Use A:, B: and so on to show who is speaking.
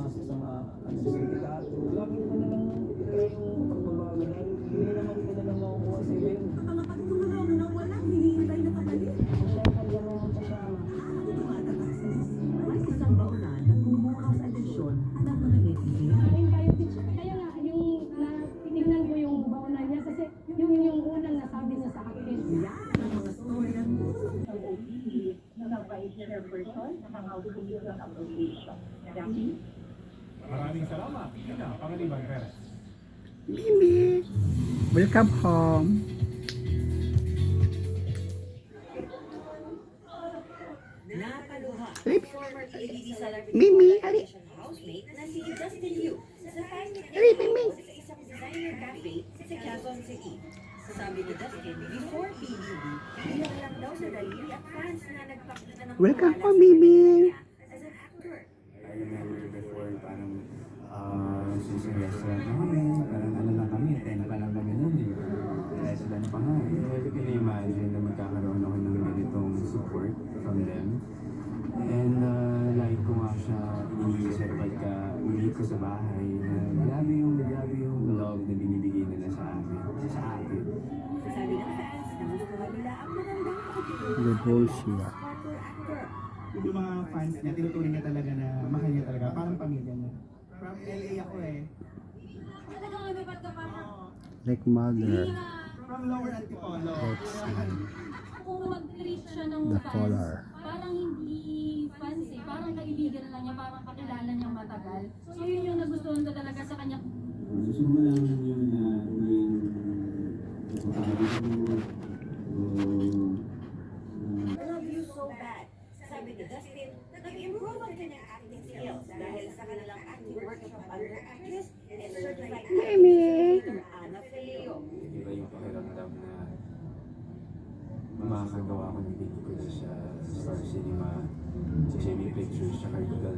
A: pumasok sa mga sindikato. Lagi ko na lang try yung pagbabago dahil hindi naman ko na lang makukuha sa iyo yun.
B: Ang mga pagtulong na wala, hinihintay na kabalik.
A: Ang dapat naman pa siya.
B: May isang baunan na bumukas atensyon ng mga netizen.
C: Kaya nga, yung tinignan ko yung baonan niya kasi yung unang nasabi niya sa akin.
B: Yan ang mga storya mo.
D: Maraming salamat. Ina, Pangaliban Perez.
E: Mimi, welcome home.
F: Nakaluha.
E: Mimi,
F: Former PBB celebrity
E: Mimi, ali.
F: housemate na si Justin Liu sa time niya
E: Ali, Mimi.
F: sa isang designer cafe sa Quezon City. Sabi ni Justin, before PBB, bilang lang daw sa daliri at fans na nagpakita ng
E: Welcome
F: tiwala
E: po,
F: sa
E: Mimi.
F: kanya as an actor.
G: I remember before, parang sa restaurant namin, parang ano lang kami, 10 pa lang kami nun eh. Resident pa nga eh. Never ko na-imagine na magkakaroon ako ng ganitong support from them. And like ko nga siya iniisip pagka uwi ko sa bahay na grabe yung love na binibigay nila sa amin, sa akin.
F: Sabi ng fans, nagustuhan nila ang magandang pagkakita
E: Lubos siya.
F: actor.
H: Yung mga fans niya, tinuturing niya talaga na mahal niya talaga, parang pamilya niya. From LA ako eh.
E: Like mother.
H: From Lower Antipolo.
C: Kung mag-treat siya ng
E: The
C: fans,
E: color.
C: parang hindi fans eh, parang kaibigan na lang niya, parang kakilala niyang matagal. So yun yung nagustuhan ko talaga sa kanya.
G: Gusto mo lang yun na
F: I love you so bad. Sabi ni Dustin, nag-improve ang kanyang acting skills dahil sa kanilang acting workshop under actress and certified actor Ana Felio.
G: iba yung pakiramdam na makakagawa ko ng pelikula sa Star Cinema, sa Semi Pictures, sa Regal.